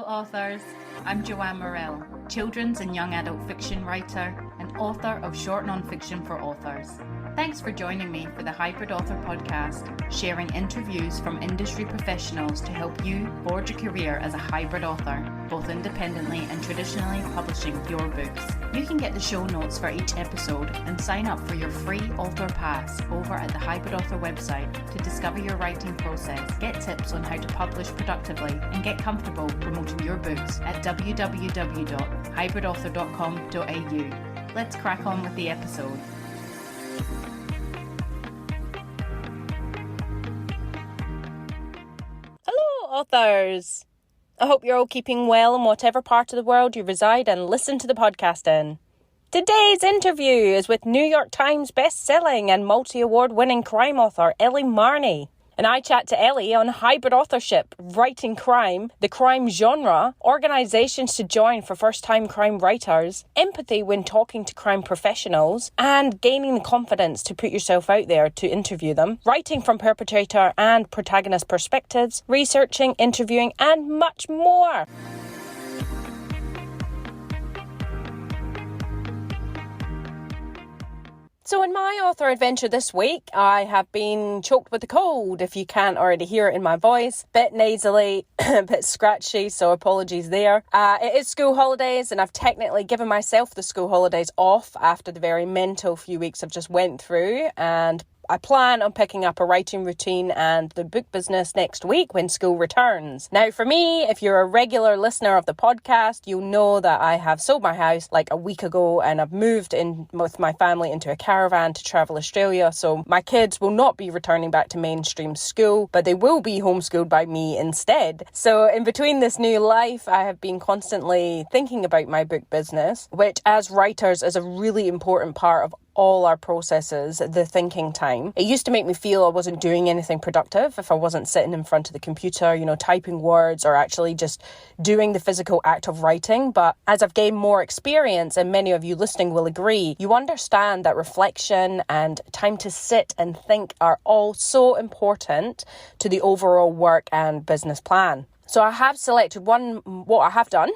authors, I'm Joanne Morrell, children's and young adult fiction writer and author of short non-fiction for authors. Thanks for joining me for the Hybrid Author podcast, sharing interviews from industry professionals to help you forge a career as a hybrid author, both independently and traditionally publishing your books. You can get the show notes for each episode and sign up for your free author pass over at the Hybrid Author website to discover your writing process, get tips on how to publish productively, and get comfortable promoting your books at www.hybridauthor.com.au. Let's crack on with the episode. Hello, authors! I hope you're all keeping well in whatever part of the world you reside and listen to the podcast in. Today's interview is with New York Times-bestselling and multi-award winning crime author Ellie Marney. And I chat to Ellie on hybrid authorship, writing crime, the crime genre, organisations to join for first-time crime writers, empathy when talking to crime professionals, and gaining the confidence to put yourself out there to interview them, writing from perpetrator and protagonist perspectives, researching, interviewing, and much more. So in my author adventure this week, I have been choked with a cold, if you can't already hear it in my voice. Bit nasally, a bit scratchy, so apologies there. It is school holidays, and I've technically given myself the school holidays off after the very mental few weeks I've just went through, and I plan on picking up a writing routine and the book business next week when school returns. Now, for me, if you're a regular listener of the podcast, you'll know that I have sold my house like a week ago and I've moved in with my family into a caravan to travel Australia. So my kids will not be returning back to mainstream school, but they will be homeschooled by me instead. So in between this new life, I have been constantly thinking about my book business, which as writers is a really important part of all our processes, the thinking time. It used to make me feel I wasn't doing anything productive if I wasn't sitting in front of the computer, typing words or actually just doing the physical act of writing. But as I've gained more experience, and many of you listening will agree, you understand that reflection and time to sit and think are all so important to the overall work and business plan. So I have selected what I have done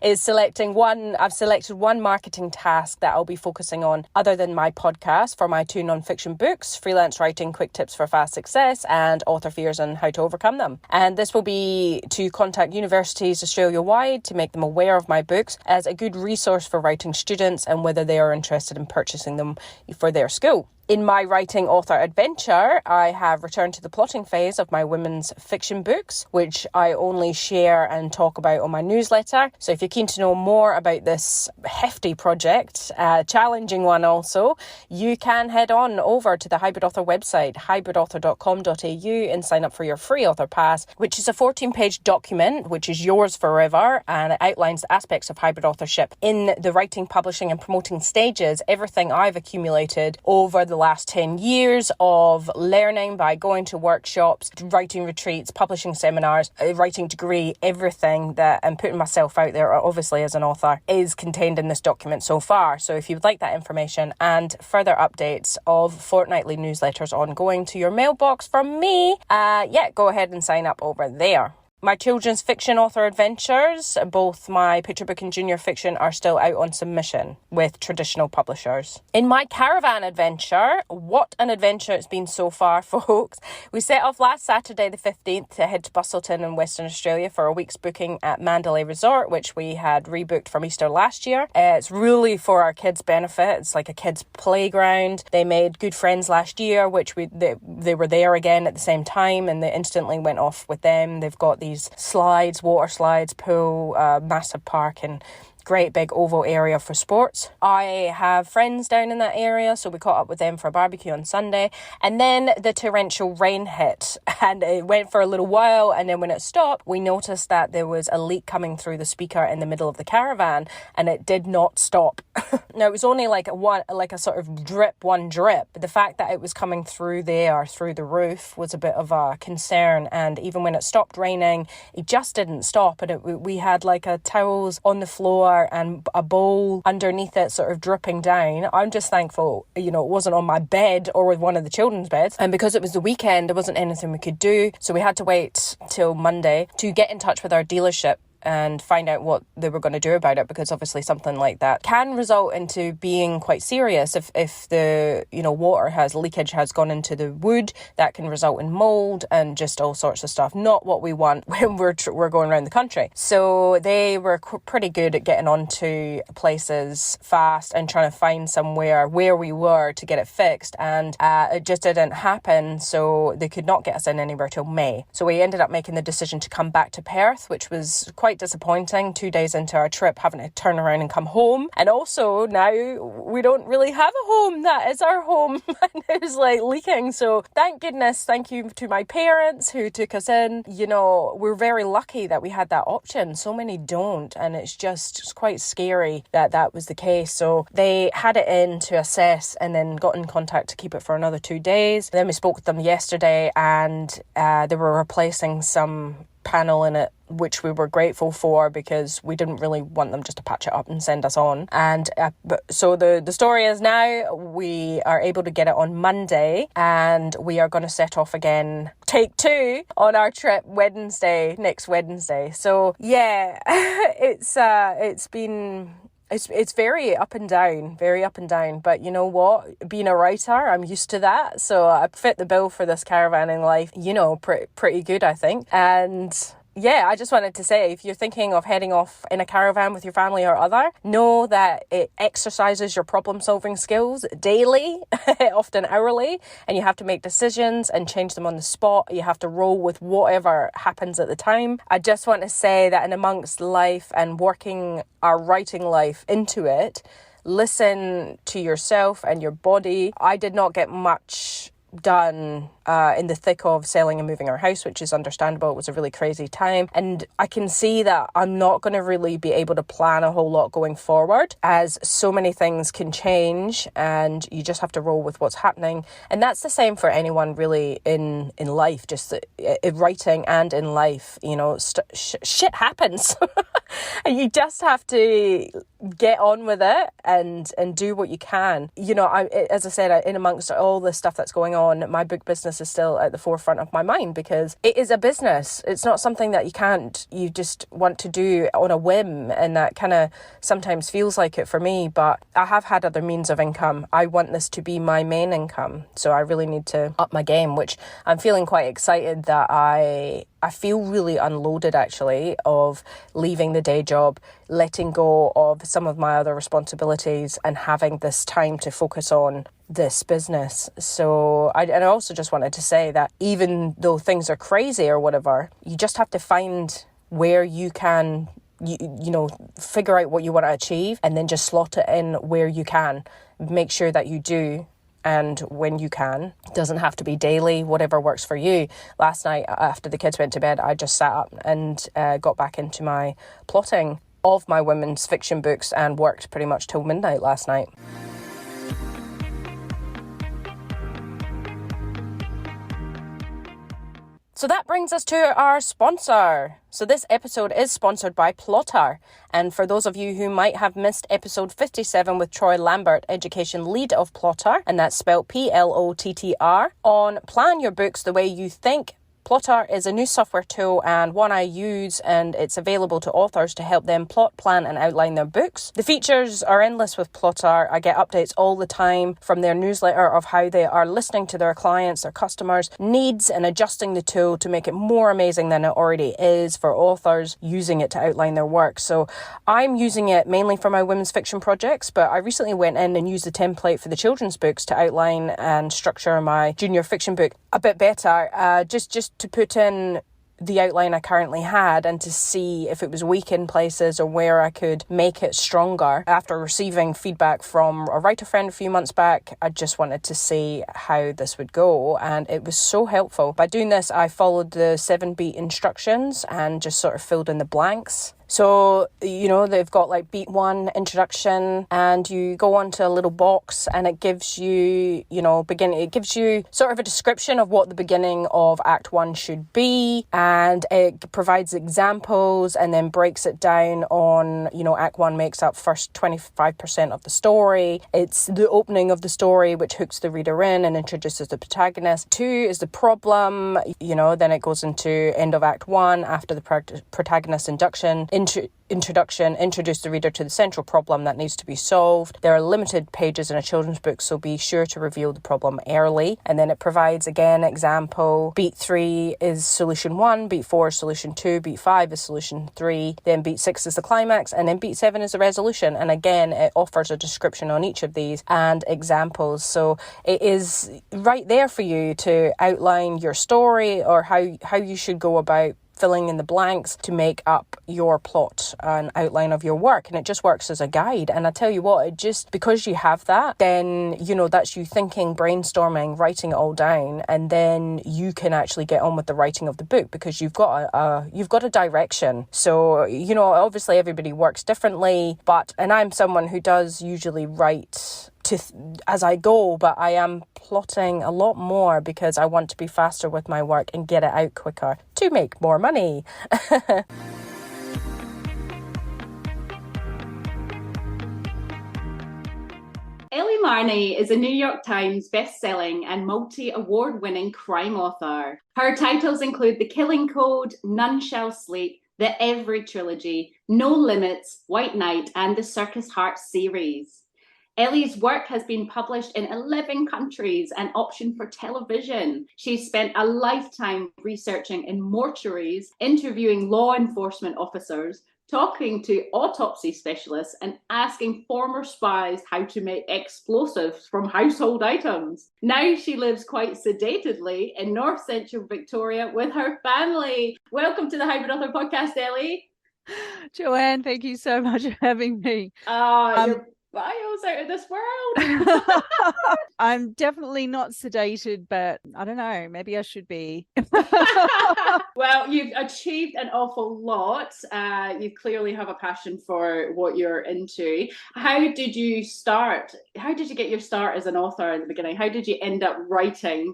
is I've selected one marketing task that I'll be focusing on other than my podcast for my 2 non-fiction books, Freelance Writing, Quick Tips for Fast Success, and Author Fears and How to Overcome Them. And this will be to contact universities Australia-wide to make them aware of my books as a good resource for writing students and whether they are interested in purchasing them for their school. In my writing author adventure, I have returned to the plotting phase of my women's fiction books, which I only share and talk about on my newsletter. So if you're keen to know more about this hefty project, challenging one also, you can head on over to the Hybrid Author website, hybridauthor.com.au, and sign up for your free author pass, which is a 14-page document, which is yours forever, and it outlines the aspects of hybrid authorship in the writing, publishing, and promoting stages, everything I've accumulated over the last 10 years of learning by going to workshops, writing retreats, publishing seminars, writing degree, everything that I'm putting myself out there, obviously as an author, is contained in this document so far. So if you would like that information and further updates of fortnightly newsletters ongoing to your mailbox from me, go ahead and sign up over there. My children's fiction author adventures, both my picture book and junior fiction, are still out on submission with traditional publishers. In my caravan adventure, what an adventure it's been so far, folks. We set off last Saturday the 15th to head to Busselton in Western Australia for a week's booking at Mandalay Resort, which we had rebooked from Easter last year. It's really for our kids' benefit. It's like a kids' playground. They made good friends last year, which they were there again at the same time, and they instantly went off with them. They've got these slides, water slides, pool, massive park, and great big oval area for sports. I have friends down in that area, so we caught up with them for a barbecue on Sunday, and then the torrential rain hit and it went for a little while, and then when it stopped we noticed that there was a leak coming through the speaker in the middle of the caravan, and it did not stop. Now it was only like a sort of one drip, but the fact that it was coming through the roof was a bit of a concern, and even when it stopped raining it just didn't stop, and we had like towels on the floor and a bowl underneath it sort of dripping down. I'm just thankful, it wasn't on my bed or with one of the children's beds. And because it was the weekend, there wasn't anything we could do. So we had to wait till Monday to get in touch with our dealership and find out what they were going to do about it, because obviously something like that can result into being quite serious. If the water leakage has gone into the wood, that can result in mold and just all sorts of stuff. Not what we want when we're going around the country. So they were pretty good at getting onto places fast and trying to find somewhere where we were to get it fixed, and it just didn't happen. So they could not get us in anywhere till May. So we ended up making the decision to come back to Perth, which was quite disappointing. 2 days into our trip, having to turn around and come home. And also now we don't really have a home. That is our home. And it was like leaking. So thank goodness, thank you to my parents who took us in. We're very lucky that we had that option. So many don't, and it's quite scary that was the case. So they had it in to assess and then got in contact to keep it for another 2 days. Then we spoke with them yesterday, and they were replacing some panel in it, which we were grateful for, because we didn't really want them just to patch it up and send us on. And so the story is now we are able to get it on Monday, and we are going to set off again, take 2 on our trip next Wednesday. So yeah, it's been... It's very up and down, but you know what? Being a writer, I'm used to that, so I fit the bill for this caravanning life, pretty good, I think. And yeah, I just wanted to say, if you're thinking of heading off in a caravan with your family or other, know that it exercises your problem-solving skills daily, often hourly, and you have to make decisions and change them on the spot. You have to roll with whatever happens at the time. I just want to say that in amongst life and working our writing life into it, listen to yourself and your body. I did not get much done in the thick of selling and moving our house, which is understandable. It was a really crazy time, and I can see that I'm not going to really be able to plan a whole lot going forward, as so many things can change and you just have to roll with what's happening. And that's the same for anyone really in life, just in writing and in life. Shit happens and you just have to get on with it and do what you can. As I said, in amongst all the stuff that's going on, my book business is still at the forefront of my mind, because it is a business. It's not something that you just want to do on a whim, and that kind of sometimes feels like it for me, but I have had other means of income. I want this to be my main income, so I really need to up my game, which I'm feeling quite excited that I feel really unloaded, actually, of leaving the day job, letting go of some of my other responsibilities and having this time to focus on this business. So I also just wanted to say that even though things are crazy or whatever, you just have to find where you can, figure out what you want to achieve, and then just slot it in where you can. Make sure that you do. And when you can, it doesn't have to be daily, whatever works for you. Last night, after the kids went to bed, I just sat up and got back into my plotting of my women's fiction books and worked pretty much till midnight last night. So that brings us to our sponsor. So this episode is sponsored by Plotter. And for those of you who might have missed episode 57 with Troy Lambert, education lead of Plotter, and that's spelled Plottr, on Plan Your Books the Way You Think, Plotter is a new software tool and one I use, and it's available to authors to help them plot, plan and outline their books. The features are endless with Plotter. I get updates all the time from their newsletter of how they are listening to their clients, their customers' needs, and adjusting the tool to make it more amazing than it already is for authors using it to outline their work. So I'm using it mainly for my women's fiction projects, but I recently went in and used the template for the children's books to outline and structure my junior fiction book a bit better, just to put in the outline I currently had and to see if it was weak in places or where I could make it stronger. After receiving feedback from a writer friend a few months back, I just wanted to see how this would go, and it was so helpful. By doing this, I followed the 7-beat instructions and just sort of filled in the blanks. So, they've got like beat 1, introduction, and you go onto a little box and it gives you, it gives you sort of a description of what the beginning of Act 1 should be, and it provides examples and then breaks it down on, Act 1 makes up first 25% of the story. It's the opening of the story which hooks the reader in and introduces the protagonist. 2 is the problem, then it goes into end of Act 1 after the protagonist introduction, introduce the reader to the central problem that needs to be solved. There are limited pages in a children's book, so be sure to reveal the problem early. And then it provides, again, example. Beat 3 is solution 1, beat 4 is solution 2, beat 5 is solution 3, then beat 6 is the climax, and then beat 7 is the resolution. And again, it offers a description on each of these and examples. So it is right there for you to outline your story or how you should go about filling in the blanks to make up your plot and outline of your work. And it just works as a guide. And I tell you what, it just, because you have that, then, that's you thinking, brainstorming, writing it all down. And then you can actually get on with the writing of the book because you've got a direction. So, obviously everybody works differently, and I'm someone who does usually write as I go, but I am plotting a lot more because I want to be faster with my work and get it out quicker to make more money. Ellie Marney is a New York Times-bestselling and multi-award-winning crime author. Her titles include The Killing Code, None Shall Sleep, The Every Trilogy, No Limits, White Knight, and the Circus Hearts series. Ellie's work has been published in 11 countries and optioned for television. She's spent a lifetime researching in mortuaries, interviewing law enforcement officers, talking to autopsy specialists, and asking former spies how to make explosives from household items. Now she lives quite sedately in North Central Victoria with her family. Welcome to the Hybrid Author Podcast, Ellie. Joanne, thank you so much for having me. Your bio's out of this world. I'm definitely not sedated, but I don't know, maybe I should be. Well, you've achieved an awful lot. You clearly have a passion for what you're into. How did you start? How did you get your start as an author at the beginning? How did you end up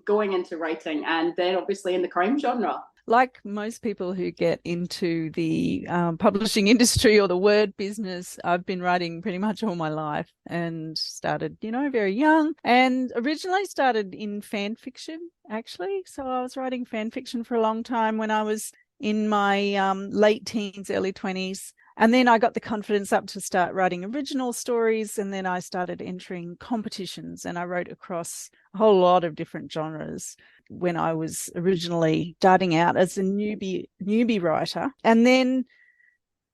going into writing, and then obviously in the crime genre? Like most people who get into the publishing industry or the word business, I've been writing pretty much all my life and started, very young, and originally started in fan fiction, actually. So I was writing fan fiction for a long time when I was in my late teens, early 20s. And then I got the confidence up to start writing original stories, and then I started entering competitions, and I wrote across a whole lot of different genres when I was originally starting out as a newbie writer. And then,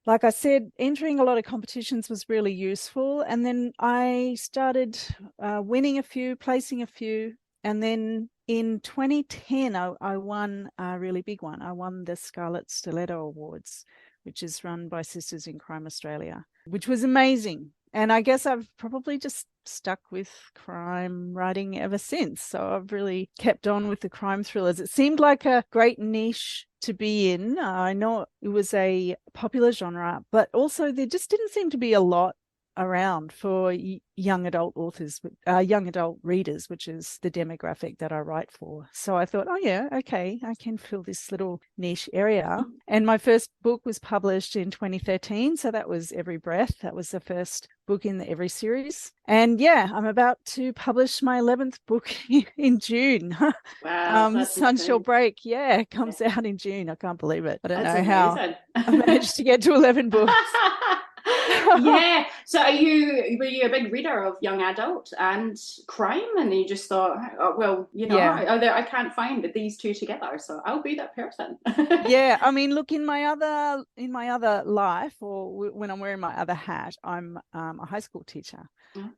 like I said, entering a lot of competitions was really useful. And then I started winning a few, placing a few. And then in 2010, I won a really big one. I won the Scarlet Stiletto Awards, which is run by Sisters in Crime Australia, which was amazing. And I guess I've probably just stuck with crime writing ever since. So I've really kept on with the crime thrillers. It seemed like a great niche to be in. I know it was a popular genre, but also there just didn't seem to be a lot around for young adult authors, young adult readers, which is the demographic that I write for. So I thought, oh yeah, okay, I can fill this little niche area. And my first book was published in 2013. So that was Every Breath. That was the first book in the Every series. And yeah, I'm about to publish my 11th book in June. Wow. Sun Shall Break. Yeah, it comes out in June. I can't believe it. I don't know amazing. How I managed to get to 11 books. Yeah. So were you a big reader of young adult and crime, and you just thought, oh, well, I can't find these two together, so I'll be that person. Yeah, I mean, look, in my other life, or when I'm wearing my other hat, I'm a high school teacher.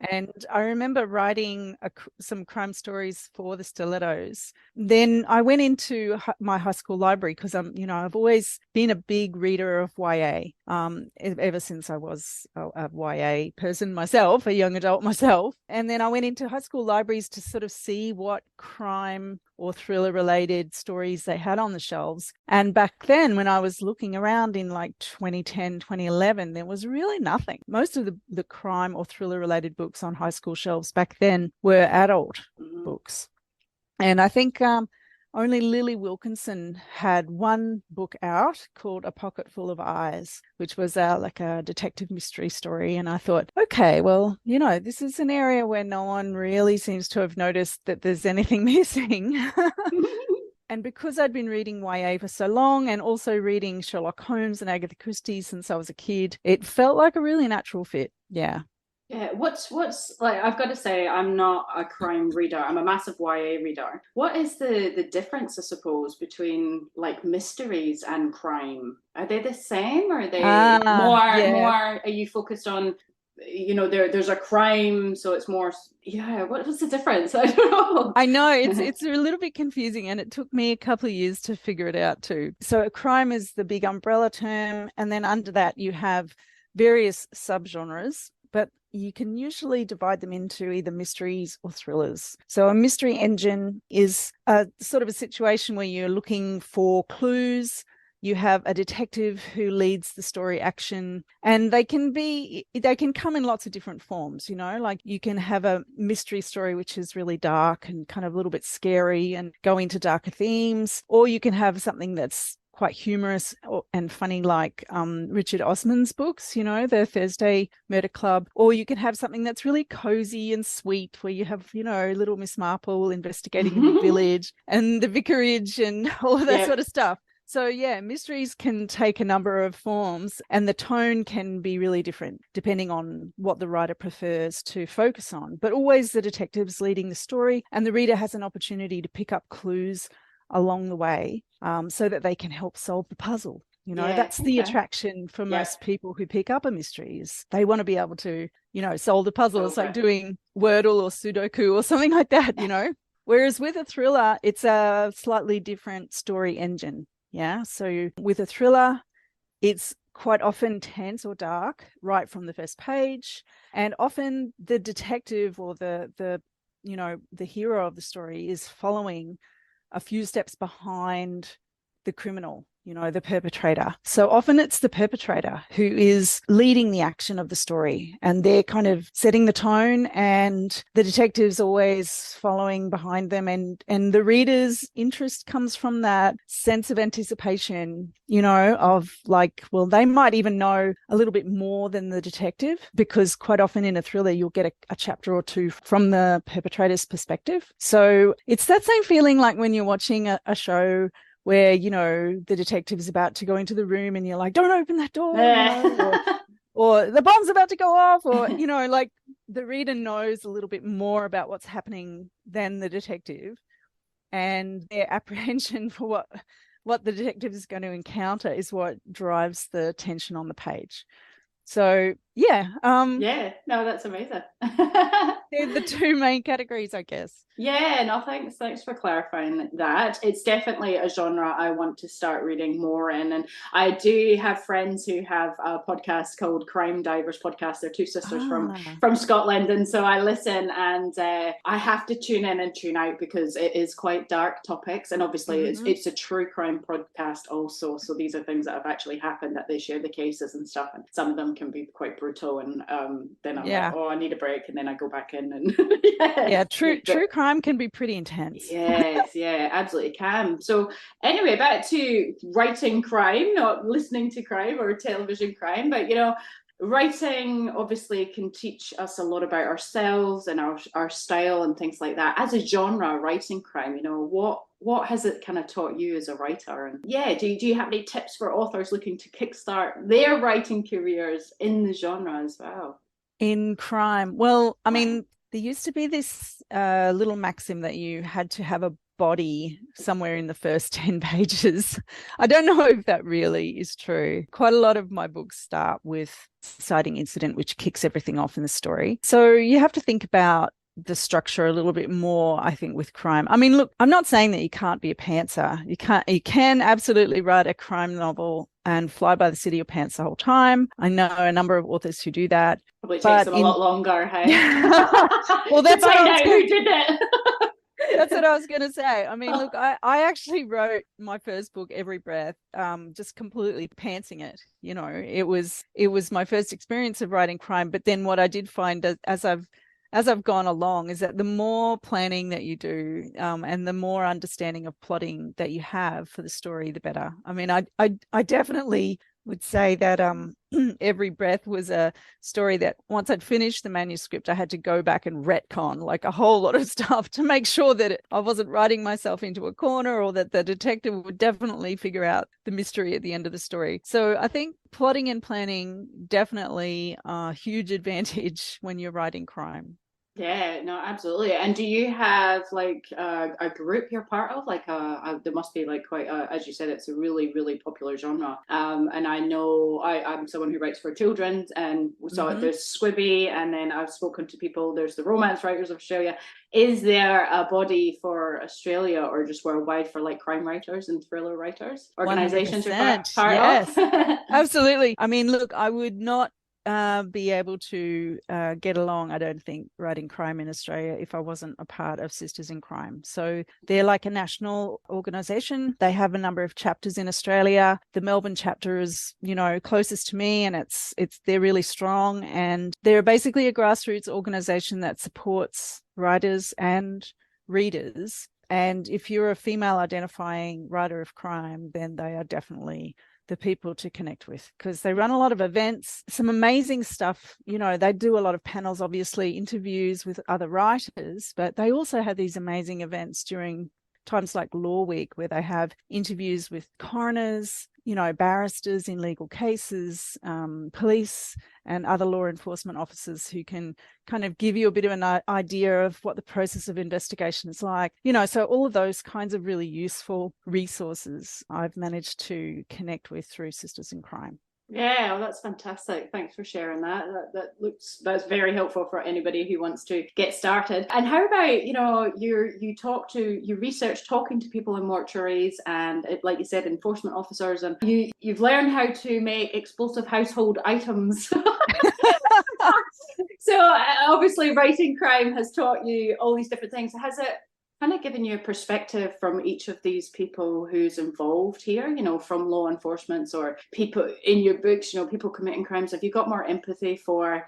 And I remember writing some crime stories for the Stilettos. Then I went into my high school library because I've always been a big reader of YA ever since I was was a YA person myself, a young adult myself. And then I went into high school libraries to sort of see what crime or thriller related stories they had on the shelves. And back then, when I was looking around in like 2010, 2011, there was really nothing. Most of the crime or thriller related books on high school shelves back then were adult books. And I think only Lily Wilkinson had one book out called A Pocket Full of Eyes, which was like a detective mystery story. And I thought, okay, well, this is an area where no one really seems to have noticed that there's anything missing. And because I'd been reading YA for so long and also reading Sherlock Holmes and Agatha Christie since I was a kid, it felt like a really natural fit. Yeah. Yeah, what's like, I've got to say, I'm not a crime reader. I'm a massive YA reader. What is the difference, I suppose, between like mysteries and crime? Are they the same, or are they more are you focused on, there's a crime, so it's more, what's the difference? I don't know. I know it's a little bit confusing, and it took me a couple of years to figure it out too. So a crime is the big umbrella term, and then under that you have various subgenres, but you can usually divide them into either mysteries or thrillers. So a mystery engine is a sort of a situation where you're looking for clues. You have a detective who leads the story action, and they can come in lots of different forms, like you can have a mystery story which is really dark and kind of a little bit scary and go into darker themes, or you can have something that's quite humorous and funny, like Richard Osman's books, the Thursday Murder Club. Or you can have something that's really cozy and sweet, where you have, little Miss Marple investigating in the village and the vicarage and all of that sort of stuff. So yeah, mysteries can take a number of forms, and the tone can be really different depending on what the writer prefers to focus on. But always the detective's leading the story, and the reader has an opportunity to pick up clues along the way, so that they can help solve the puzzle. That's the attraction for most people who pick up a mystery, is they want to be able to, solve the puzzle. It's like doing Wordle or Sudoku or something like that, Whereas with a thriller, it's a slightly different story engine. Yeah. So with a thriller, it's quite often tense or dark right from the first page. And often the detective or the hero of the story is following a few steps behind the criminal, the perpetrator. So often it's the perpetrator who is leading the action of the story, and they're kind of setting the tone, and the detective's always following behind them. And the reader's interest comes from that sense of anticipation, of like, well, they might even know a little bit more than the detective, because quite often in a thriller, you'll get a chapter or two from the perpetrator's perspective. So it's that same feeling like when you're watching a show where, the detective is about to go into the room and you're like, don't open that door, or the bomb's about to go off, or, like the reader knows a little bit more about what's happening than the detective, and their apprehension for what the detective is going to encounter is what drives the tension on the page. So yeah. No, that's amazing. They're the two main categories, I guess. Yeah, no, thanks for clarifying that. It's definitely a genre I want to start reading more in. And I do have friends who have a podcast called Crime Divers Podcast. They're two sisters from Scotland. And so I listen, and I have to tune in and tune out, because it is quite dark topics. And obviously it's a true crime podcast also. So these are things that have actually happened, that they share the cases and stuff. And some of them can be quite brutal. And then I'm like, oh, I need a break. And then I go back in and true crime can be pretty intense. Yes, absolutely can. So anyway, back to writing crime, not listening to crime or television crime, but writing obviously can teach us a lot about ourselves and our style and things like that. As a genre, writing crime, what has it kind of taught you as a writer? And do you have any tips for authors looking to kickstart their writing careers in the genre as well? In crime, well, I mean, there used to be this little maxim that you had to have a body somewhere in the first 10 pages. I don't know if that really is true. Quite a lot of my books start with an exciting incident which kicks everything off in the story. So you have to think about the structure a little bit more, I think, with crime. I mean, look, I'm not saying that you can't be a pantser. You can absolutely write a crime novel and fly by the seat of your pants the whole time. I know a number of authors who do that. Probably takes them a lot longer, hey? Well, that's to find out who did it. That's what I was going to say. I mean, look, I actually wrote my first book, Every Breath, just completely pantsing it. You know, it was my first experience of writing crime. But then what I did find as I've gone along is that the more planning that you do, and the more understanding of plotting that you have for the story, the better. I mean, I definitely would say that Every Breath was a story that once I'd finished the manuscript, I had to go back and retcon like a whole lot of stuff to make sure that I wasn't writing myself into a corner, or that the detective would definitely figure out the mystery at the end of the story. So I think plotting and planning definitely a huge advantage when you're writing crime. Yeah, no, absolutely. And do you have like a group you're part of? Like, there must be like quite, as you said, it's a really, really popular genre. And I know I'm someone who writes for children, and so there's Squibbie, and then I've spoken to people. There's the Romance Writers of Australia. Is there a body for Australia or just worldwide for like crime writers and thriller writers? Organizations you're part yes. of? Absolutely. I mean, look, I would not be able to get along, I don't think, writing crime in Australia if I wasn't a part of Sisters in Crime. So they're like a national organisation. They have a number of chapters in Australia. The Melbourne chapter is, you know, closest to me, and they're really strong, and they're basically a grassroots organisation that supports writers and readers. And if you're a female identifying writer of crime, then they are definitely the people to connect with, because they run a lot of events, some amazing stuff. You know, they do a lot of panels, obviously, interviews with other writers, but they also have these amazing events during times like Law Week, where they have interviews with coroners, you know, barristers in legal cases, police and other law enforcement officers, who can kind of give you a bit of an idea of what the process of investigation is like. You know, so all of those kinds of really useful resources I've managed to connect with through Sisters in Crime. Yeah, well, that's fantastic. Thanks for sharing that. That's very helpful for anybody who wants to get started. And how about, you know, you research talking to people in mortuaries and, like you said, enforcement officers, and you've learned how to make explosive household items. So obviously writing crime has taught you all these different things. Has it kind of given you a perspective from each of these people who's involved here, you know, from law enforcement or people in your books, you know, people committing crimes? Have you got more empathy for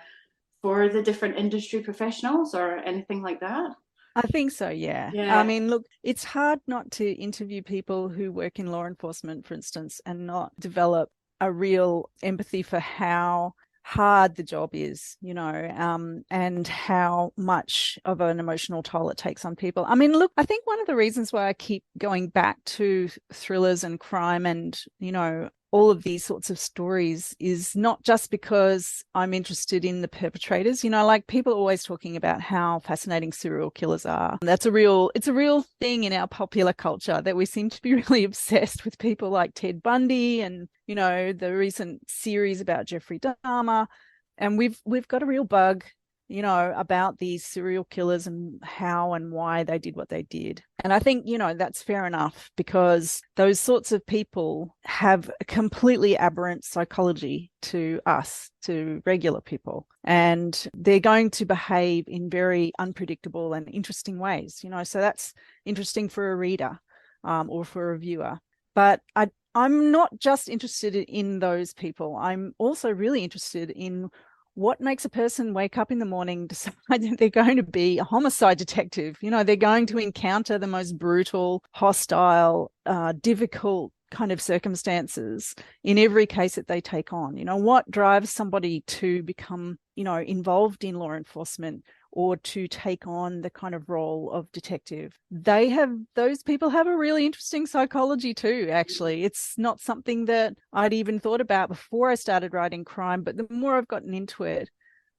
the different industry professionals or anything like that? I think so, yeah. I mean, look, it's hard not to interview people who work in law enforcement, for instance, and not develop a real empathy for how hard the job is, you know, and how much of an emotional toll it takes on people. I mean, look, I think one of the reasons why I keep going back to thrillers and crime and, you know, all of these sorts of stories is not just because I'm interested in the perpetrators. You know, like, people are always talking about how fascinating serial killers are. It's a real thing in our popular culture, that we seem to be really obsessed with people like Ted Bundy and, you know, the recent series about Jeffrey Dahmer. And we've got a real bug, you know, about these serial killers and how and why they did what they did. And I think, you know, that's fair enough, because those sorts of people have a completely aberrant psychology to us, to regular people. And they're going to behave in very unpredictable and interesting ways, you know, so that's interesting for a reader, or for a viewer. But I'm not just interested in those people. I'm also really interested in what makes a person wake up in the morning, decide that they're going to be a homicide detective. You know, they're going to encounter the most brutal, hostile, difficult kind of circumstances in every case that they take on. You know, what drives somebody to become, you know, involved in law enforcement or to take on the kind of role of detective? Those people have a really interesting psychology too, actually. It's not something that I'd even thought about before I started writing crime, but the more I've gotten into it,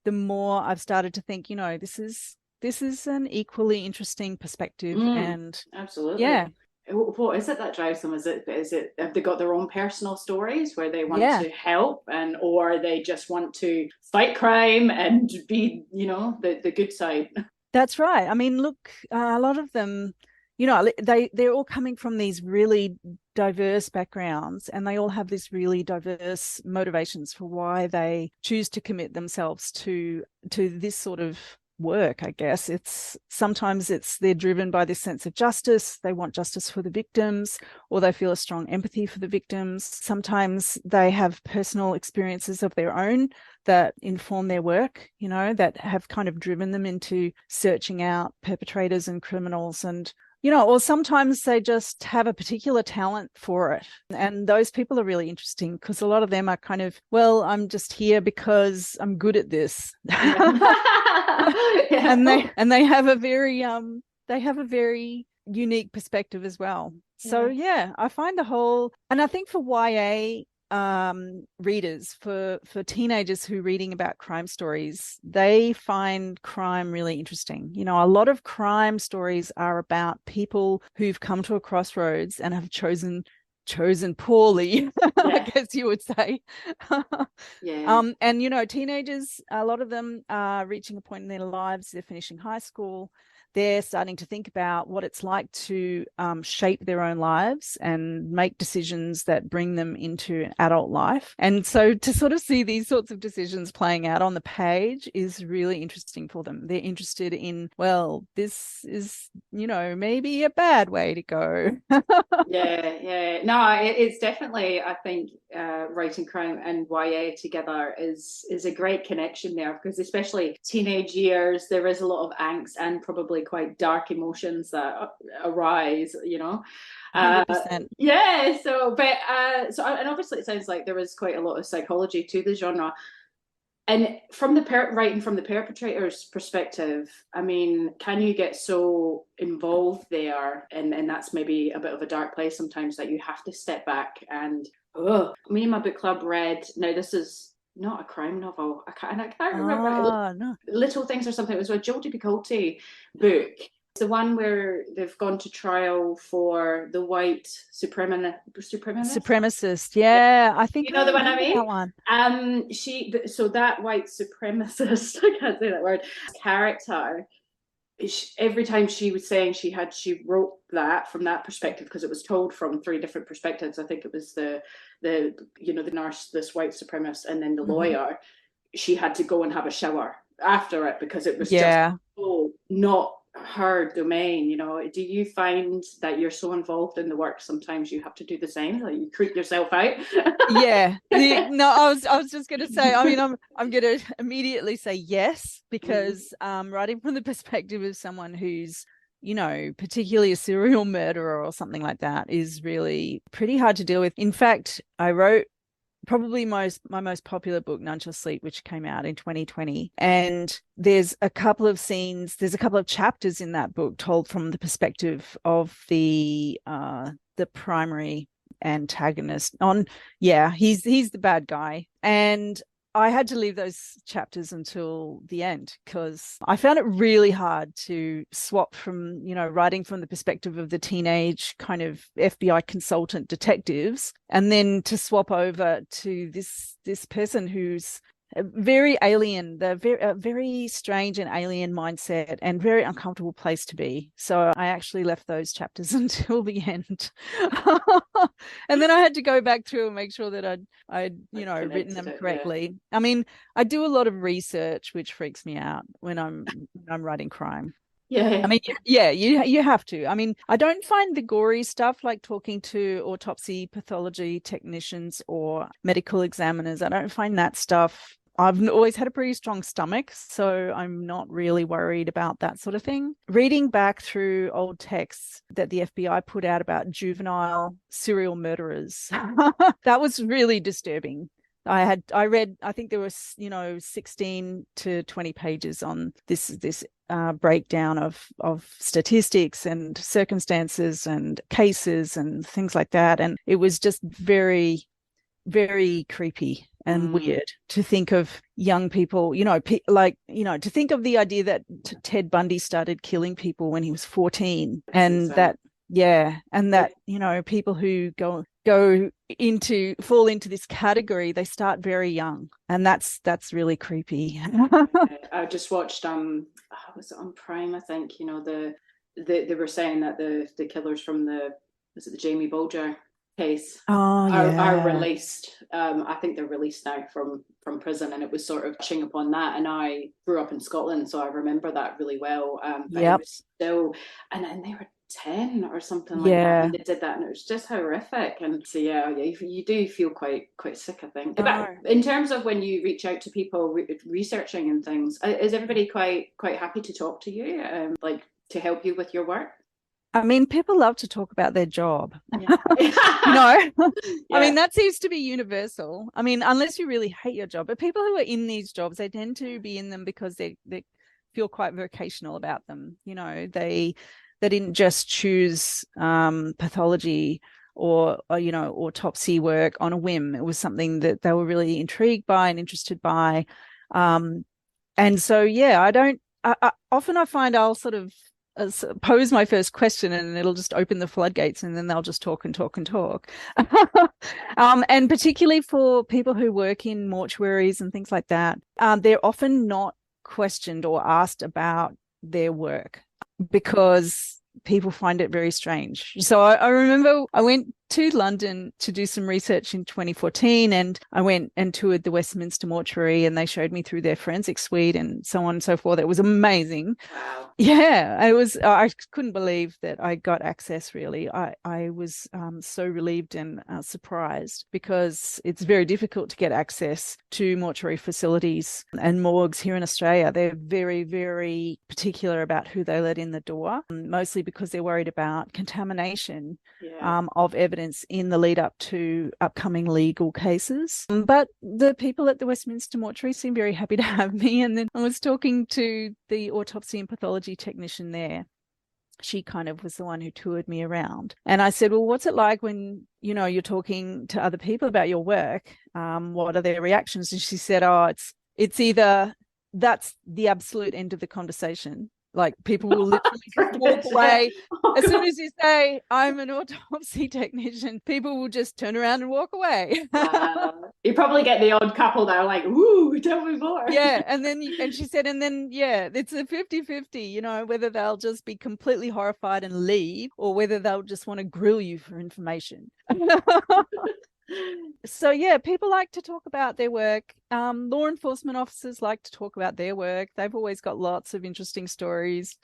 the more I've started to think, you know, this is an equally interesting perspective. And absolutely. Yeah. What is it that drives them? Is it have they got their own personal stories where they want to help, or they just want to fight crime and be, you know, the good side? That's right. I mean, look, a lot of them, you know, they're all coming from these really diverse backgrounds, and they all have this really diverse motivations for why they choose to commit themselves to this sort of work. I guess sometimes they're driven by this sense of justice. They want justice for the victims, or they feel a strong empathy for the victims. Sometimes they have personal experiences of their own that inform their work, you know, that have kind of driven them into searching out perpetrators and criminals. And you know, or sometimes they just have a particular talent for it. And those people are really interesting because a lot of them are kind of, well, I'm just here because I'm good at this. Yeah. Yeah. And they have a very unique perspective as well. So yeah, I find and I think for YA readers, for teenagers who are reading about crime stories, they find crime really interesting. You know, a lot of crime stories are about people who've come to a crossroads and have chosen poorly, I guess you would say. And you know, teenagers, a lot of them are reaching a point in their lives, they're finishing high school, they're starting to think about what it's like to shape their own lives and make decisions that bring them into adult life. And so to sort of see these sorts of decisions playing out on the page is really interesting for them. They're interested in, well, this is, you know, maybe a bad way to go. Yeah. No, it's definitely, I think, writing crime and YA together is a great connection there, because especially teenage years, there is a lot of angst and probably quite dark emotions that arise, you know. 100%. Yeah, so and obviously it sounds like there is quite a lot of psychology to the genre. And from the writing from the perpetrator's perspective, I mean, can you get so involved there, and that's maybe a bit of a dark place sometimes, that you have to step back and, me and my book club read, now this is not a crime novel, I can't remember, No. Little Things or something, it was a Jodie Picoult book. It's the one where they've gone to trial for the white supremacist. Yeah, I think you know the one I mean. that one. So that white supremacist, I can't say that word, character, every time she was saying she wrote that from that perspective, because it was told from three different perspectives. I think it was the nurse, this white supremacist, and then the lawyer. She had to go and have a shower after it because it was just not her domain. You know, do you find that you're so involved in the work sometimes you have to do the same, like you creep yourself out? No, I was just going to say, I mean, I'm going to immediately say yes, because writing from the perspective of someone who's, you know, particularly a serial murderer or something like that is really pretty hard to deal with. In fact, I wrote probably my most popular book, None Shall Sleep, which came out in 2020. And there's a couple of chapters in that book told from the perspective of the primary antagonist. He's the bad guy. And I had to leave those chapters until the end because I found it really hard to swap from, you know, writing from the perspective of the teenage kind of FBI consultant detectives, and then to swap over to this person who's very alien, very strange and alien mindset, and very uncomfortable place to be. So I actually left those chapters until the end. And then I had to go back through and make sure that I'd written them correctly. Yeah. I mean, I do a lot of research, which freaks me out when I'm writing crime. Yeah. I mean, yeah, you have to. I mean, I don't find the gory stuff, like talking to autopsy pathology technicians or medical examiners, I don't find that stuff. I've always had a pretty strong stomach, so I'm not really worried about that sort of thing. Reading back through old texts that the FBI put out about juvenile serial murderers, that was really disturbing. I read, I think there was, 16 to 20 pages on this breakdown of statistics and circumstances and cases and things like that. And it was just very, very creepy and weird to think of young people, to think of the idea that Ted Bundy started killing people when he was 14, and that Yeah, and that, people who fall into this category, they start very young, and that's really creepy. I just watched was it on Prime, I think, they were saying that the killers from was it the Jamie Bulger case Oh, are yeah. released. I think they're released now from prison, and it was sort of touching upon that. And I grew up in Scotland, so I remember that really well. But it Yep. was still, and they were 10 or something like that Yeah. when they did that, and it was just horrific. And so you do feel quite sick, I think. No. But in terms of when you reach out to people researching and things, is everybody quite happy to talk to you, like to help you with your work? I mean, people love to talk about their job. Yeah. I Yeah. mean, that seems to be universal. I mean, unless you really hate your job, but people who are in these jobs, they tend to be in them because they feel quite vocational about them. They didn't just choose pathology or autopsy work on a whim. It was something that they were really intrigued by and interested by. And so, yeah, often I find I'll sort of pose my first question and it'll just open the floodgates, and then they'll just talk and talk and talk. And particularly for people who work in mortuaries and things like that, they're often not questioned or asked about their work because people find it very strange. So I remember I went to London to do some research in 2014, and I went and toured the Westminster mortuary, and they showed me through their forensic suite and so on and so forth. It was amazing. Wow. Yeah, I couldn't believe that I got access, really. I was so relieved and surprised, because it's very difficult to get access to mortuary facilities and morgues here in Australia. They're very, very particular about who they let in the door, mostly because they're worried about contamination of evidence in the lead up to upcoming legal cases. But the people at the Westminster mortuary seemed very happy to have me. And then I was talking to the autopsy and pathology technician there. She kind of was the one who toured me around. And I said, well, what's it like when, you're talking to other people about your work? What are their reactions? And she said, oh, it's either that's the absolute end of the conversation. Like, people will literally just walk away. As soon as you say, I'm an autopsy technician, people will just turn around and walk away. You probably get the odd couple that are like, "Woo, tell me more." Yeah, and she said, it's a 50-50, whether they'll just be completely horrified and leave, or whether they'll just want to grill you for information. So yeah, people like to talk about their work. Law enforcement officers like to talk about their work. They've always got lots of interesting stories.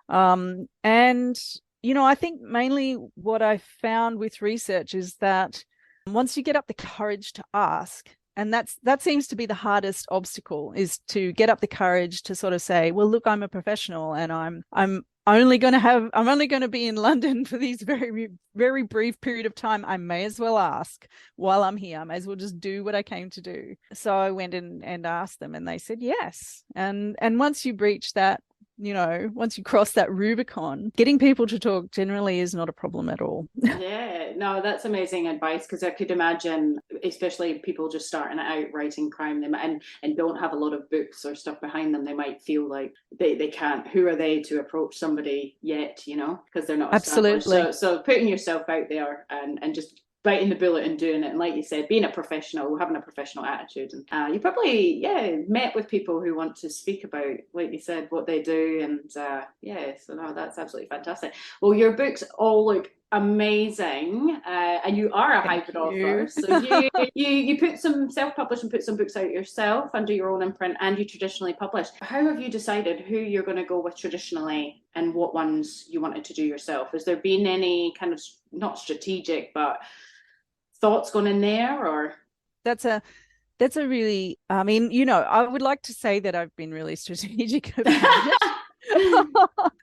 And I think mainly what I found with research is that once you get up the courage to ask, and that seems to be the hardest obstacle, is to get up the courage to sort of say, well, look, I'm a professional, and I'm only going to be in London for these very, very brief period of time. I may as well ask while I'm here. I may as well just do what I came to do. So I went and asked them, and they said yes. And once you breach that, once you cross that Rubicon, getting people to talk generally is not a problem at all. Yeah, no, that's amazing advice, because I could imagine, especially people just starting out writing crime, and don't have a lot of books or stuff behind them, they might feel like they can't. Who are they to approach somebody yet? Because they're not established. Absolutely. So putting yourself out there and just biting the bullet and doing it, and like you said, being a professional, having a professional attitude. And you probably met with people who want to speak about, like you said, what they do. And so no, that's absolutely fantastic. Well, your books all look amazing, and you are a hybrid author, so you put some self-publish and put some books out yourself under your own imprint, and you traditionally publish. How have you decided who you're going to go with traditionally and what ones you wanted to do yourself? Has there been any kind of, not strategic, but thoughts going in there? Or that's a really, I mean, I would like to say that I've been really strategic about it.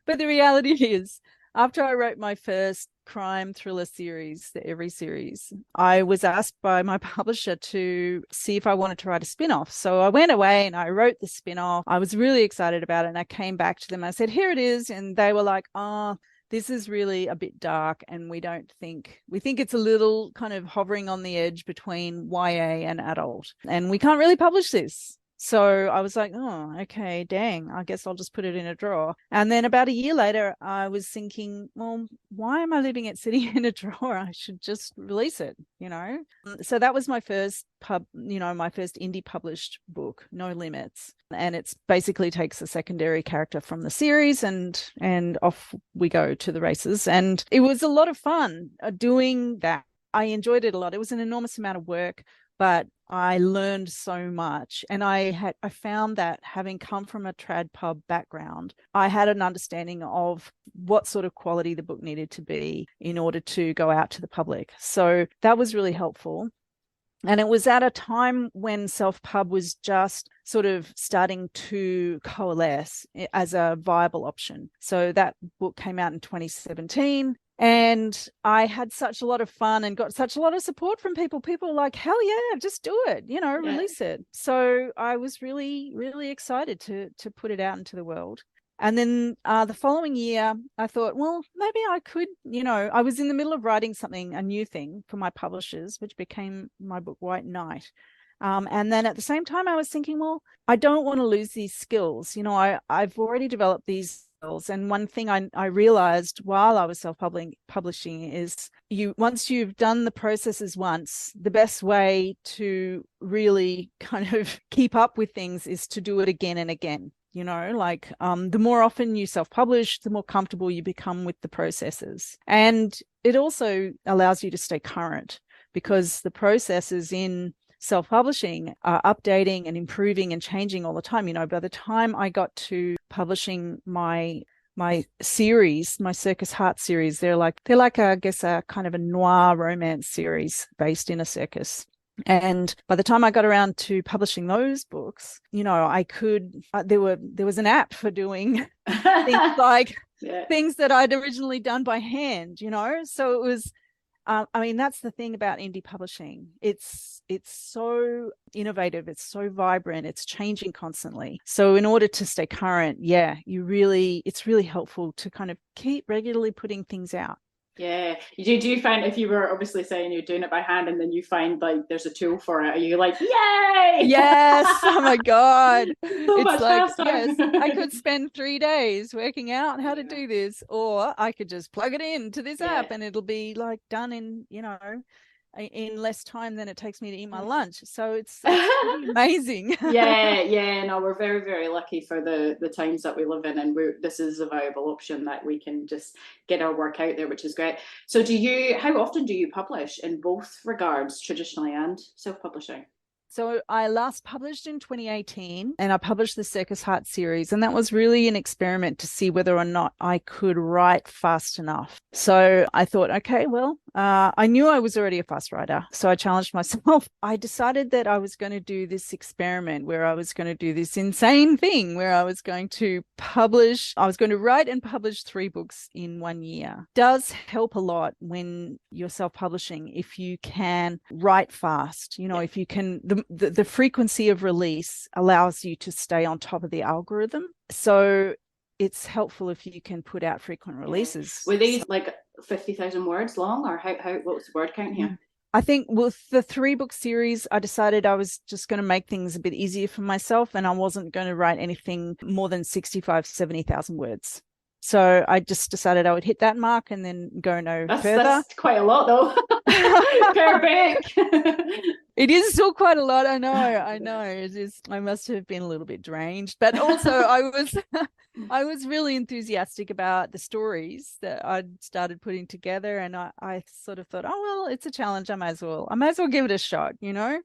But the reality is, after I wrote my first crime thriller series, the Every series, I was asked by my publisher to see if I wanted to write a spin-off. So I went away and I wrote the spin-off. I was really excited about it, and I came back to them. I said, here it is. And they were like, this is really a bit dark, and we think it's a little kind of hovering on the edge between YA and adult, and we can't really publish this. So I was like, oh, okay, dang, I guess I'll just put it in a drawer. And then about a year later, I was thinking, well, why am I leaving it sitting in a drawer? I should just release it, you know? So that was my first my first indie published book, No Limits. And it's basically takes a secondary character from the series and off we go to the races. And it was a lot of fun doing that. I enjoyed it a lot. It was an enormous amount of work, but I learned so much. And I found that having come from a trad pub background, I had an understanding of what sort of quality the book needed to be in order to go out to the public. So that was really helpful. And it was at a time when self-pub was just sort of starting to coalesce as a viable option. So that book came out in 2017. And I had such a lot of fun and got such a lot of support from people. People were like, hell yeah, just do it, release it. So I was really, really excited to put it out into the world. And then the following year, I thought, well, maybe I could, I was in the middle of writing a new thing for my publishers, which became my book, White Knight. And then at the same time, I was thinking, well, I don't want to lose these skills. I've already developed these skills. And one thing I realized while I was self-publishing is once you've done the processes once, the best way to really kind of keep up with things is to do it again and again. The more often you self-publish, the more comfortable you become with the processes. And it also allows you to stay current because the processes in self-publishing are updating and improving and changing all the time. By the time I got to publishing my series, my Circus Hearts series, they're like I guess a kind of a noir romance series based in a circus. And by the time I got around to publishing those books, I could, there was an app for doing things like things that I'd originally done by hand, so it was, that's the thing about indie publishing. It's so innovative. It's so vibrant. It's changing constantly. So in order to stay current, it's really helpful to kind of keep regularly putting things out. Yeah. Do you find, if you were obviously saying you're doing it by hand and then you find like there's a tool for it, are you like, yay? Yes. Oh my God. So it's like, faster. yes, I could spend 3 days working out how to do this, or I could just plug it into this app and it'll be like done in less time than it takes me to eat my lunch. So it's pretty amazing. No, we're very, very lucky for the times that we live in, and this is a viable option that we can just get our work out there, which is great. So how often do you publish in both regards, traditionally and self-publishing? So I last published in 2018 and I published the Circus Hearts series, and that was really an experiment to see whether or not I could write fast enough. So I thought, okay, well, I knew I was already a fast writer, so I challenged myself. I decided that I was going to do this experiment where I was going to do this insane thing where I was going to write and publish 3 books in 1 year. It does help a lot when you're self-publishing if you can write fast, if you can, the frequency of release allows you to stay on top of the algorithm. So it's helpful if you can put out frequent releases. Were these like 50,000 words long, or what was the word count here? I think with the 3-book series, I decided I was just going to make things a bit easier for myself, and I wasn't going to write anything more than 70,000 words. So I just decided I would hit that mark and then go further. That's quite a lot though. Per book. It is still quite a lot. I know. It is. I must have been a little bit deranged, but also I was really enthusiastic about the stories that I'd started putting together, and I sort of thought, oh well, it's a challenge. I might as well give it a shot,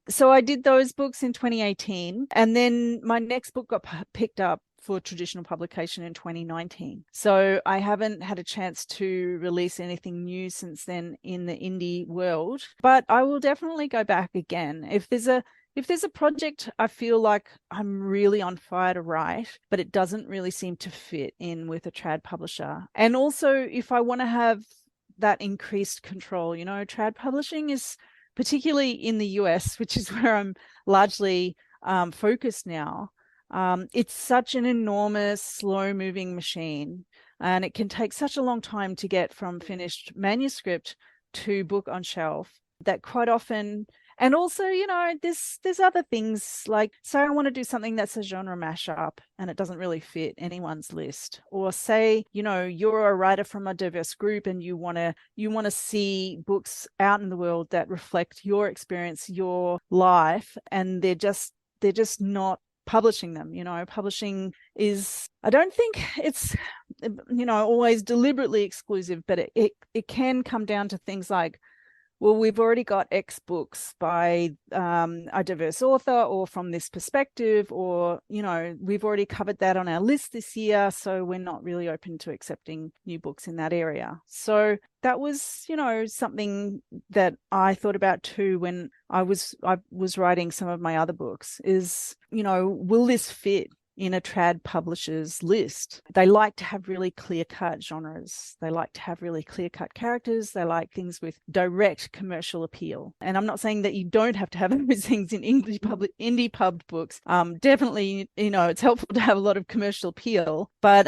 So I did those books in 2018, and then my next book got picked up for traditional publication in 2019. So I haven't had a chance to release anything new since then in the indie world, but I will definitely go back again. If there's a project I feel like I'm really on fire to write, but it doesn't really seem to fit in with a trad publisher. And also if I want to have that increased control, trad publishing is, particularly in the US, which is where I'm largely focused now, it's such an enormous, slow-moving machine, and it can take such a long time to get from finished manuscript to book on shelf that quite often, And also, there's other things like, say I want to do something that's a genre mashup and it doesn't really fit anyone's list. Or say, you're a writer from a diverse group and you want to see books out in the world that reflect your experience, your life, and they're just not publishing them. Publishing is, I don't think it's always deliberately exclusive, but it can come down to things like, well, we've already got X books by a diverse author or from this perspective, or, we've already covered that on our list this year, so we're not really open to accepting new books in that area. So that was, something that I thought about too when I was writing some of my other books is, will this fit in a trad publisher's list? They like to have really clear-cut genres. They like to have really clear-cut characters. They like things with direct commercial appeal. And I'm not saying that you don't have to have those things in indie pub books. Definitely, it's helpful to have a lot of commercial appeal. But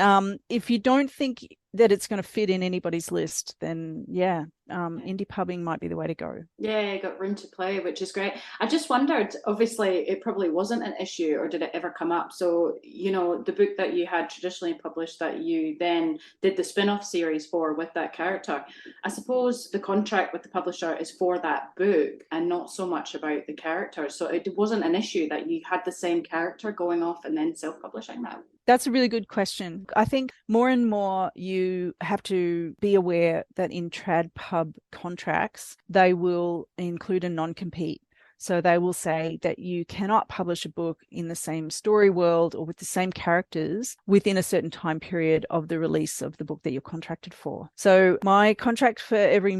if you don't think that it's going to fit in anybody's list, then indie pubbing might be the way to go. Yeah, you got room to play, which is great. I just wondered, obviously it probably wasn't an issue, or did it ever come up? So, the book that you had traditionally published that you then did the spin-off series for with that character, I suppose the contract with the publisher is for that book and not so much about the character. So it wasn't an issue that you had the same character going off and then self-publishing that. That's a really good question. I think more and more you have to be aware that in trad pub contracts, they will include a non-compete. So they will say that you cannot publish a book in the same story world or with the same characters within a certain time period of the release of the book that you're contracted for. So my contract for every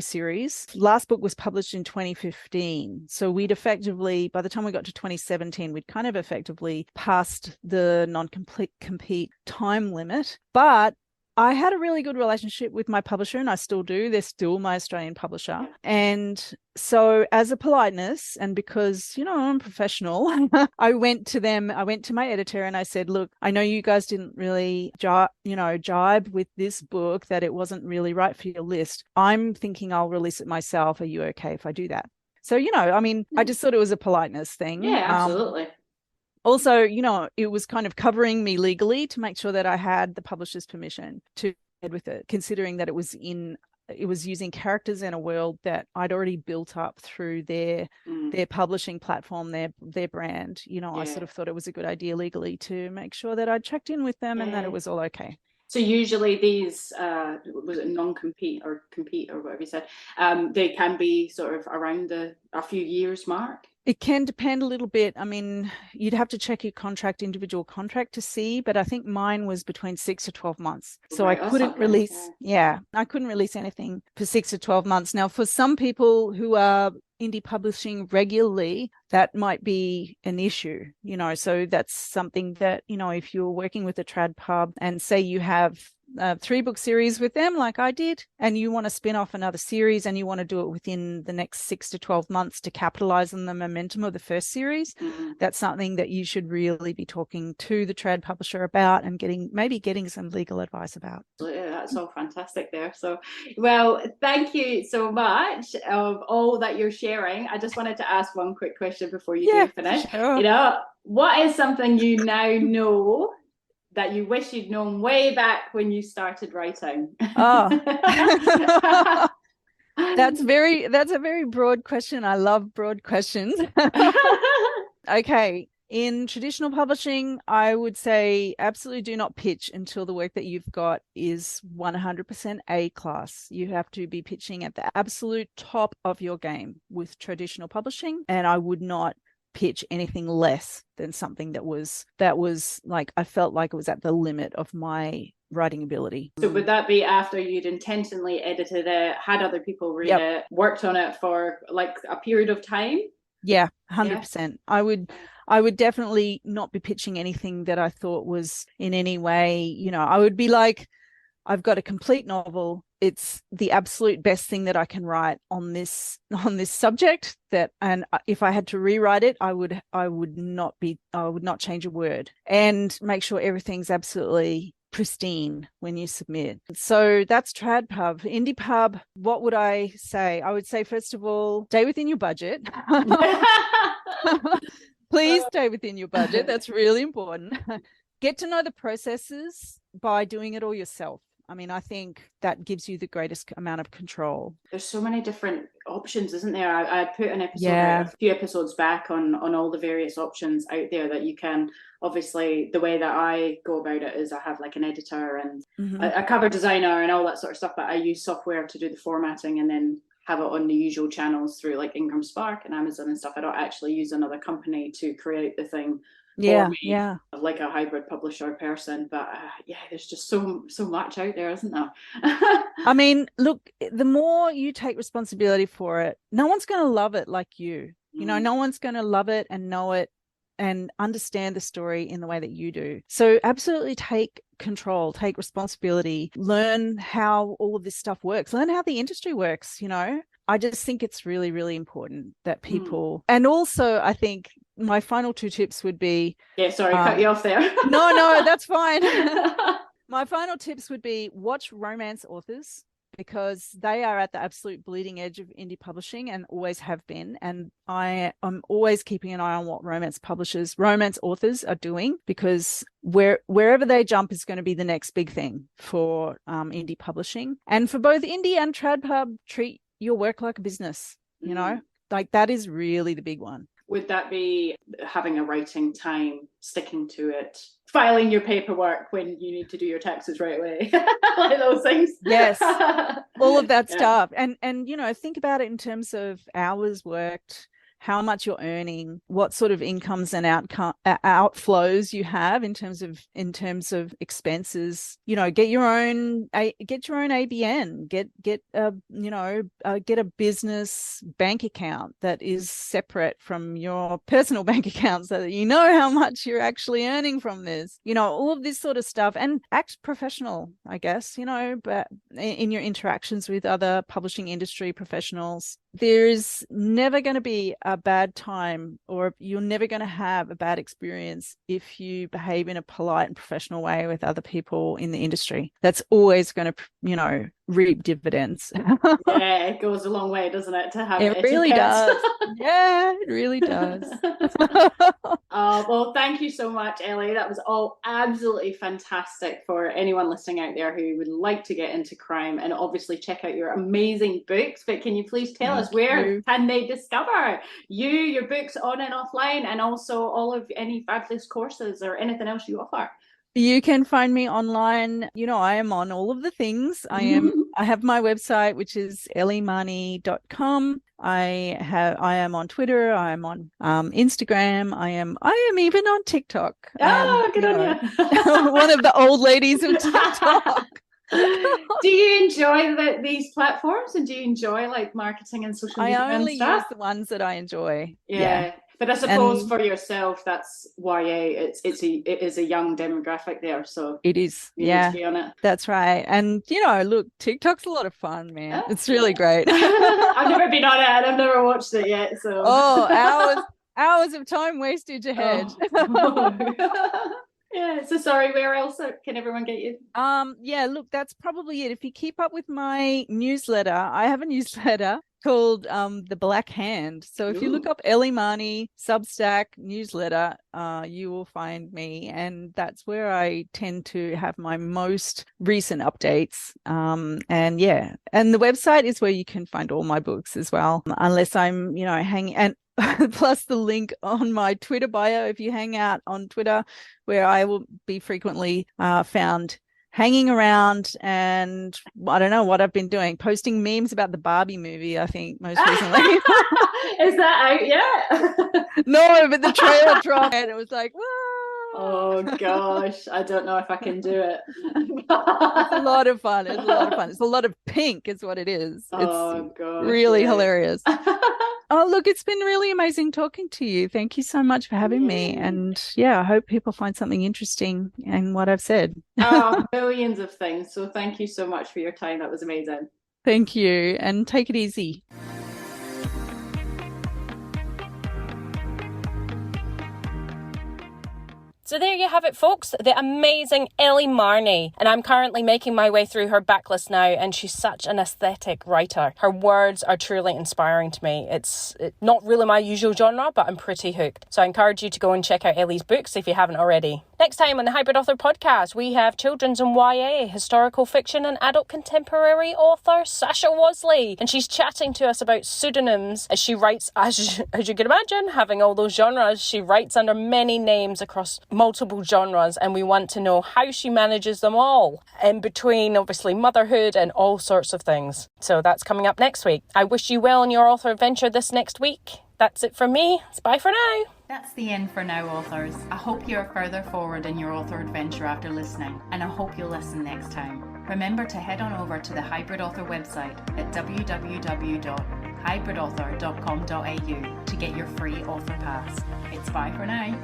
series, last book was published in 2015. So we'd effectively, by the time we got to 2017, we'd kind of effectively passed the non-compete time limit. But I had a really good relationship with my publisher, and I still do. They're still my Australian publisher. And so as a politeness, and because, I'm professional, I went to my editor and I said, look, I know you guys didn't really jibe with this book, that it wasn't really right for your list. I'm thinking I'll release it myself. Are you okay if I do that? So, I just thought it was a politeness thing. Yeah, absolutely. Also, it was kind of covering me legally to make sure that I had the publisher's permission to head with it, considering that it was using characters in a world that I'd already built up through their publishing platform, their brand. I sort of thought it was a good idea legally to make sure that I'd checked in with them and that it was all okay. So usually these, was it non-compete or compete or whatever you said, they can be sort of around a few years mark? It can depend a little bit. I mean, you'd have to check your individual contract to see, but I think mine was between 6 to 12 months. So I couldn't release, I couldn't release anything for 6 to 12 months. Now, for some people who are indie publishing regularly, that might be an issue, so that's something that, if you're working with a trad pub and say you have a 3-book series with them like I did, and you want to spin off another series and you want to do it within the next 6 to 12 months to capitalize on the momentum of the first series, that's something that you should really be talking to the trad publisher about and getting some legal advice about. Yeah, that's all fantastic there. So, well, thank you so much of all that you're sharing. I just wanted to ask one quick question before you do finish. Sure. What is something you now know that you wish you'd known way back when you started writing? Oh. That's a very broad question. I love broad questions. Okay. In traditional publishing, I would say absolutely do not pitch until the work that you've got is 100% A class. You have to be pitching at the absolute top of your game with traditional publishing, and I would not pitch anything less than something that was like, I felt like it was at the limit of my writing ability. So would that be after you'd intentionally edited it, had other people read it, worked on it for like a period of time? Yeah, 100%. I would definitely not be pitching anything that I thought was in any way, I would be like, I've got a complete novel. It's the absolute best thing that I can write on this subject, and if I had to rewrite it, I would not change a word, and make sure everything's absolutely pristine when you submit. So that's trad pub. Indie pub, what would I say? I would say, first of all, stay within your budget. Please stay within your budget. That's really important. Get to know the processes by doing it all yourself. I mean, I think that gives you the greatest amount of control. There's so many different options, isn't there? I put an episode out a few episodes back on all the various options out there that you can. Obviously, the way that I go about it is I have like an editor and a cover designer and all that sort of stuff, but I use software to do the formatting and then have it on the usual channels through like Ingram Spark and Amazon and stuff. I don't actually use another company to create the thing. Yeah. Like a hybrid publisher person, but there's just so much out there, isn't there? I mean, look, the more you take responsibility for it, no one's going to love it like you. You know, no one's going to love it and know it and understand the story in the way that you do. So absolutely take control, take responsibility, learn how all of this stuff works, learn how the industry works, you know. I just think it's really, really important that people, and also I think my final 2 tips would be... cut you off there. No, that's fine. My final tips would be watch romance authors, because they are at the absolute bleeding edge of indie publishing and always have been. And I am always keeping an eye on what romance authors are doing, because wherever they jump is going to be the next big thing for indie publishing. And for both indie and trad pub, treat your work like a business, you know, like that is really the big one. Would that be having a writing time, sticking to it, filing your paperwork when you need to do your taxes right away, like those things? Yes, all of that stuff. And you know, think about it in terms of hours worked, how much you're earning, what sort of incomes and outflows you have in terms of expenses. You know, get your own ABN, get a business bank account that is separate from your personal bank account, so that you know how much you're actually earning from this. You know, all of this sort of stuff, and act professional, I guess, you know, but in your interactions with other publishing industry professionals. There's never going to be a bad time, or you're never going to have a bad experience if you behave in a polite and professional way with other people in the industry. That's always going to, you know, reap dividends. Yeah, it goes a long way, doesn't it, to have it really does. Yeah, it really does. Well, thank you so much, Ellie. That was all absolutely fantastic for anyone listening out there who would like to get into crime and obviously check out your amazing books. But can you please tell us where can they discover you, your books on and offline, and also all of any fabulous courses or anything else you offer? You can find me online. You know, I am on all of the things. I have my website, which is elliemarney.com. I am on Twitter. I am on Instagram. I am even on TikTok. Good on you. One of the old ladies of TikTok. Do you enjoy these platforms, and do you enjoy like marketing and social media? I only and stuff? use the ones that I enjoy. Yeah. But I suppose for yourself, that's YA. It is a young demographic there, so it is. You need to be on it. That's right. And you know, look, TikTok's a lot of fun, man. It's really great. I've never been on it, and I've never watched it yet. So hours of time wasted ahead. Yeah. So sorry, where else can everyone get you? Look, that's probably it. If you keep up with my newsletter, I have a newsletter called The Black Hand. So if you look up Ellie Marney Substack newsletter, you will find me, and that's where I tend to have my most recent updates. And the website is where you can find all my books as well, unless I'm, you know, hanging, and plus the link on my Twitter bio if you hang out on Twitter, where I will be frequently found hanging around, and I don't know what I've been doing, posting memes about the Barbie movie, I think, most recently. Is that out yet? No, but the trailer dropped and it was like, whoa. Oh gosh, I don't know if I can do it. It's a lot of fun. It's a lot of pink is what it is. Oh gosh, really hilarious. Oh, look, it's been really amazing talking to you. Thank you so much for having me. And I hope people find something interesting in what I've said. Millions of things. So thank you so much for your time. That was amazing. Thank you. And take it easy. So there you have it, folks, the amazing Ellie Marney. And I'm currently making my way through her backlist now, and she's such an aesthetic writer. Her words are truly inspiring to me. It's not really my usual genre, but I'm pretty hooked. So I encourage you to go and check out Ellie's books if you haven't already. Next time on the Hybrid Author Podcast, we have children's and YA, historical fiction and adult contemporary author Sasha Wasley. And she's chatting to us about pseudonyms as she writes, as you can imagine, having all those genres. She writes under many names across multiple genres, and we want to know how she manages them all in between, obviously, motherhood and all sorts of things. So that's coming up next week. I wish you well in your author adventure this next week. That's it from me. It's bye for now. That's the end for now, authors. I hope you're further forward in your author adventure after listening, and I hope you'll listen next time. Remember to head on over to the Hybrid Author website at www.hybridauthor.com.au to get your free author pass. It's bye for now.